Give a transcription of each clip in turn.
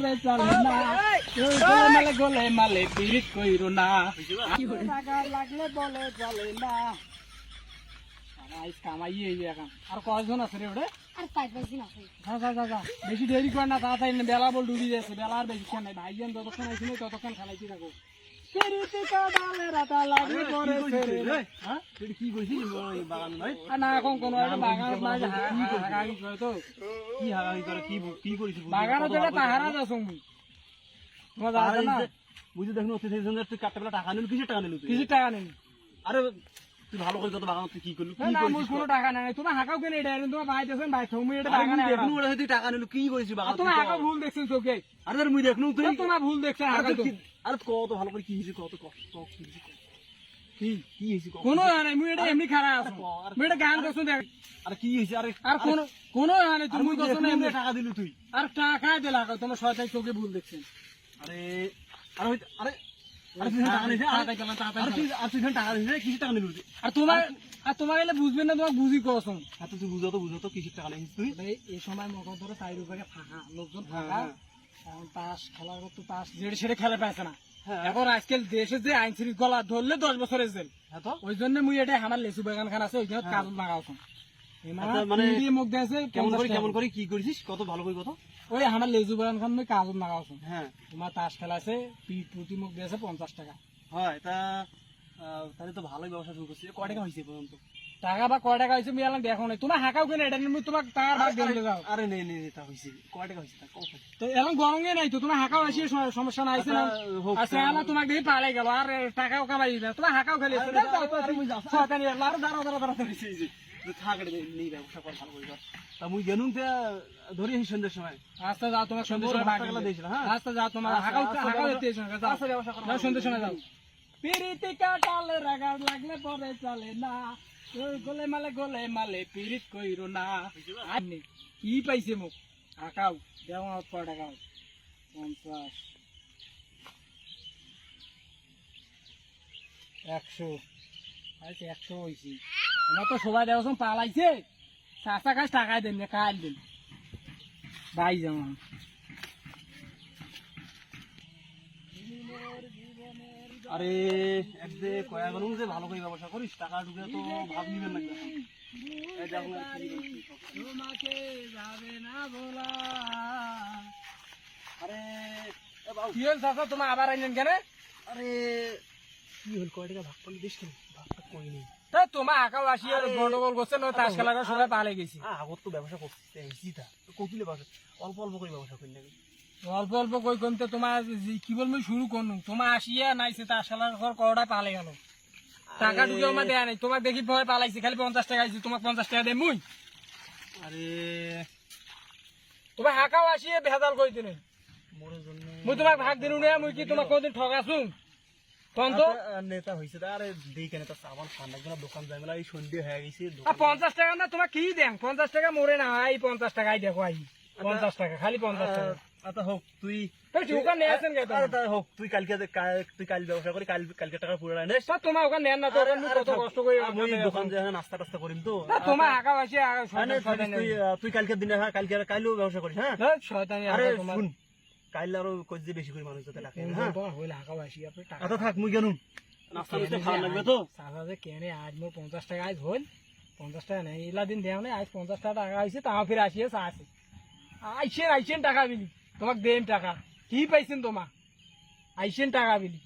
পরে চলে না, গোলে মালে গোলে মালে পিরিত কইরো না, টাকা লাগলে বলে চলে না। কামাইয়ে এখন আর কয়জন আছে রে ওরে? আর 5 আছে। যা বেশি দেরি কর না, তাড়াতাড়ি বেলা বল ডুবি যাচ্ছে, বেলা আর বেশি নাই। ভাইজান যতক্ষণ আইছিল ততক্ষণ খেলাইতে থাকো। বুঝে দেখুন তুই কাটটা টাকা নিল, কিসের টাকা নিল? কিসের টাকা নিল? আরে তুই ভালো করে কত বাগান তুই কি করলি? কোনো টাকা নাই, তোমার হাঁকাও কেন? এটা তোমার ভাই দেখছেন, ভাই দেখুন ওরা তুই টাকা নিল, কি করেছিস বাগান? তোমার হাঁকা ভুল দেখছেন চোখে। আরে মুই দেখুন তুই তোমার ভুল দেখছেন। আরে কত ভালো করে কি হয়েছে, কত কষ্ট কি কি হয়েছে? কোনো নাই, মুই এটা এমনি খারাপ আছো, মুই এটা গান করছো দেখ। আরে কি হয়েছে? আরে আর কোনো নাই, তুমি এমনি টাকা দিলু তুই, আর টাকা দিলা, তোমার শয়তান চোখে ভুল দেখছেন। আরে আরে আরে তোমার এলে বুঝবেন না, তোমার বুঝি কসম। তুই বুঝো তো কিসের টাকা নিয়েছিস তুই? এই সময় মকর ধরো 4 রুপিয়া ফাঁকা, লোকজন ফাঁকা, এখন তাস খেলার তো তাস যেটা সেটা খেলে পাইছে না। এখন আজকাল দেশে যে আইন শৃঙ্খলা ধরলে 10 বছরের জেল, ওই জন্য মুই এটা আমার লেচু বাগান খান আছে, ওইখানে কাজ লাগাওছ। মানে মুখ দিয়েছে কেমন করে কি করেছিস? কত ভালো করে কত? ওই আমার লেজু বাগান খান কাজ লাগাওছ। হ্যাঁ, তোমার তাস খেলা আছে, প্রতি মুখ দিয়েছে 50 টাকা। হয় তা তাহলে তো ভালোই ব্যবসা শুরু করছিস। কয় টাকা হয়েছে পর্যন্ত? টাকা বা কয় টাকা হয়েছে আমি দেখো না, তোমার হাঁকাও কেন? এটা তোমার টাকার ভাগ দিয়ে যাও। আরে নেই তা হয়েছে, কয় টাকা হয়েছে? তো এখন গরমে নাই তো, তোমার হাঁকাও আসি সমস্যা নাই না। আচ্ছা তোমাকে দেখি পালাই গেল, আর টাকাও কামাই দিবে, তোমার হাঁকাও খালি ধরি সন্ধ্যের সময়। আচ্ছা যাও, তোমার সন্ধ্যের সময় আচ্ছা যাও, তোমার সন্ধ্যের সময় যাও। পিরিতি কাটালে রাগার লাগলে পরে চলে না, গোলে মালে পিরিত কইরো না। কি পাইছে মুখ হাঁকাও দেওয়া কয় টাকা? 50, 100। আচ্ছা 100 হয়েছি। তোমার তো সবাই দেওয়া পালাইছে, চাষা কাজ টাকায় দেন না, কাল দিন ভাই যেমন। আরে একদে কয়া গেল যে ভালো করে ব্যবসা করিস, টাকা ঢুকে তো ভাব নিবেন না। তোমাকে যাবে না বলা। আরে কি হল চাষা, তোমার আবার আইলেন কেন? আরে কি হল, কয় টাকা ভাগ করলি বেশ, ভাগটা কই নেই। তোমার আঁকাও আসি গন্ডগোল করছে, তাস খেলাটা সবাই পালে গেছি। আগত তো ব্যবসা করছি, কতুলে অল্প অল্প করে ব্যবসা করি নাকি? অল্প অল্প কই কমতে তোমার কি বলবো শুরু করুন, তোমার আসিয়া নাইছে তাস খেলার ঘর কটা পালে গেল, টাকা ঢুকে আমার দেয়া নাই। তোমার দেখি ভয় পালাইছে, খালি 50 টাকা আইছি, তোমার 50 টাকা দেয় মুই। আরে তোমার হাঁকাও আসিয়ে ভেজাল কইতে নেই, মুই তোমার ভাগ দিলু না। মুই কি তোমার কোনদিন ঠগাছুন? নেতা হয়েছে আরে দেখে নেতা সাবান ঠান্ডা দোকান যায় মেলা, এই সন্ধ্যে হয়ে গেছে। 50 টাকা না তোমার কি দেন? 50 টাকা মরে না, এই 50 টাকাই দেখো, আই 50 টাকা, খালি 50 টাকা। আচ্ছা হোক, তুই ওখানে নিয়ে আসেন হোক, তুই কাল ব্যবসা করি, কালকে টাকা পুরো নিস। তোমার ওখানে নেন না তো, কত কষ্ট করে দোকান যায় নাস্তা টাস্তা করিম তো। তোমার আঁকা আসি তুই কালকের দিনে, হ্যাঁ কালকেও ব্যবসা করিস। হ্যাঁ শয়তানি। আরে শুন, কাল আরো কই বেশি করে মানুষ যাতে রাখে। হ্যাঁ হইলে হাঁকাও আসি আপনি টাকা থাক, মুই কেন নাস্তা খাওয়া লাগবে তো। সাদা যে কেনে আজ মোর 50 টাকা আজ হল, 50 টাকা নেই এলা দিন দেও না, আজ 50 টাকা আইছে, তা ফির আসিয়ে আছে আইসেন টাকা বিলি, তোমাকে দেন টাকা কি পাইছেন? তোমার আইসেন টাকা বিলি,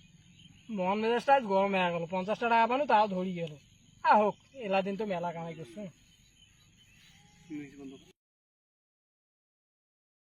মন মেজাজটা আজ গরম হয়ে গেল। 50 টাকা পানো তাও ধরি গেল। হোক, এলা দিন তো মেলা কামাই করছো।